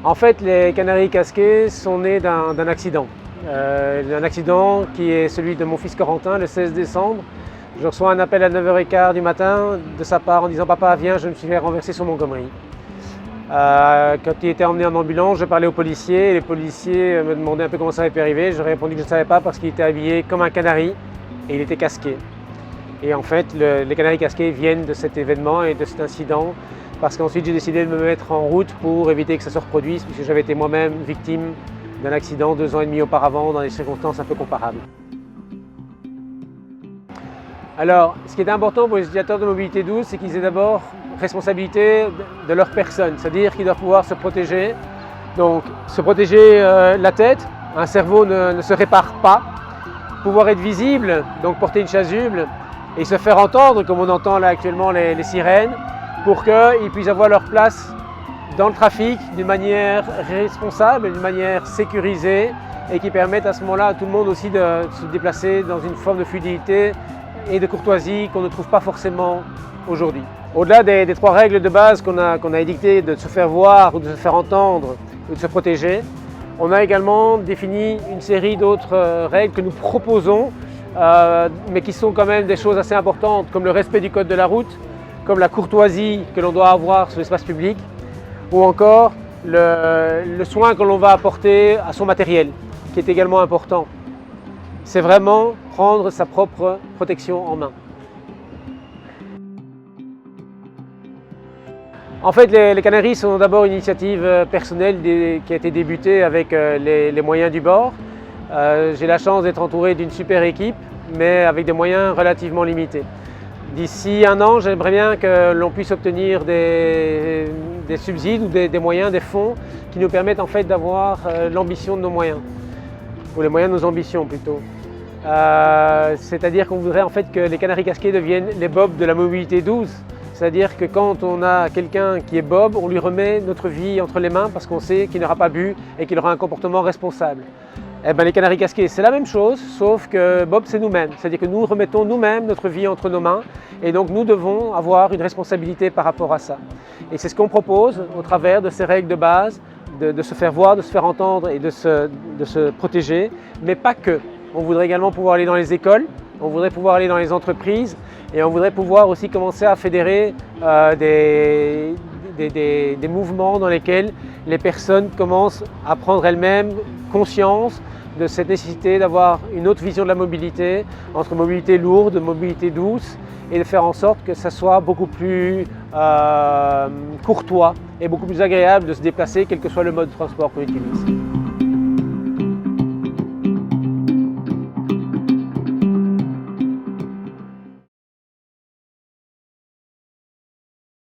En fait, les canaris casqués sont nés d'un accident. Un accident qui est celui de mon fils Corentin le 16 décembre. Je reçois un appel à 9h15 du matin de sa part en disant « Papa, viens, je me suis fait renverser sur Montgomery ». Quand il était emmené en ambulance, je parlais aux policiers et les policiers me demandaient un peu comment ça avait pu arriver. J'aurais répondu que je ne savais pas parce qu'il était habillé comme un canari et il était casqué. Et en fait, les canaris casqués viennent de cet événement et de cet incident parce qu'ensuite j'ai décidé de me mettre en route pour éviter que ça se reproduise puisque j'avais été moi-même victime d'un accident 2 ans et demi auparavant dans des circonstances un peu comparables. Alors, ce qui est important pour les utilisateurs de mobilité douce, c'est qu'ils aient d'abord responsabilité de leur personne, c'est-à-dire qu'ils doivent pouvoir se protéger. Donc, se protéger la tête, un cerveau ne se répare pas. Pouvoir être visible, donc porter une chasuble et se faire entendre, comme on entend là actuellement les sirènes, pour qu'ils puissent avoir leur place dans le trafic d'une manière responsable, d'une manière sécurisée et qui permettent à ce moment-là à tout le monde aussi de se déplacer dans une forme de fluidité et de courtoisie qu'on ne trouve pas forcément aujourd'hui. Au-delà des 3 règles de base qu'on a édictées de se faire voir ou de se faire entendre ou de se protéger, on a également défini une série d'autres règles que nous proposons, mais qui sont quand même des choses assez importantes, comme le respect du code de la route, comme la courtoisie que l'on doit avoir sur l'espace public, ou encore le soin que l'on va apporter à son matériel, qui est également important. C'est vraiment prendre sa propre protection en main. En fait, les canaris sont d'abord une initiative personnelle qui a été débutée avec les moyens du bord. J'ai la chance d'être entouré d'une super équipe, mais avec des moyens relativement limités. D'ici 1 an, j'aimerais bien que l'on puisse obtenir des subsides ou des moyens, des fonds qui nous permettent en fait d'avoir l'ambition de nos moyens, ou les moyens de nos ambitions plutôt. C'est-à-dire qu'on voudrait en fait que les canaris casqués deviennent les bobs de la mobilité douce. C'est-à-dire que quand on a quelqu'un qui est bob, on lui remet notre vie entre les mains parce qu'on sait qu'il n'aura pas bu et qu'il aura un comportement responsable. Eh bien, les canaris casqués, c'est la même chose, sauf que bob, c'est nous-mêmes. C'est-à-dire que nous remettons nous-mêmes notre vie entre nos mains et donc nous devons avoir une responsabilité par rapport à ça. Et c'est ce qu'on propose au travers de ces règles de base, de se faire voir, de se faire entendre et de se protéger, mais pas que. On voudrait également pouvoir aller dans les écoles, on voudrait pouvoir aller dans les entreprises et on voudrait pouvoir aussi commencer à fédérer des mouvements dans lesquels les personnes commencent à prendre elles-mêmes conscience de cette nécessité d'avoir une autre vision de la mobilité, entre mobilité lourde, mobilité douce, et de faire en sorte que ça soit beaucoup plus courtois et beaucoup plus agréable de se déplacer, quel que soit le mode de transport qu'on utilise.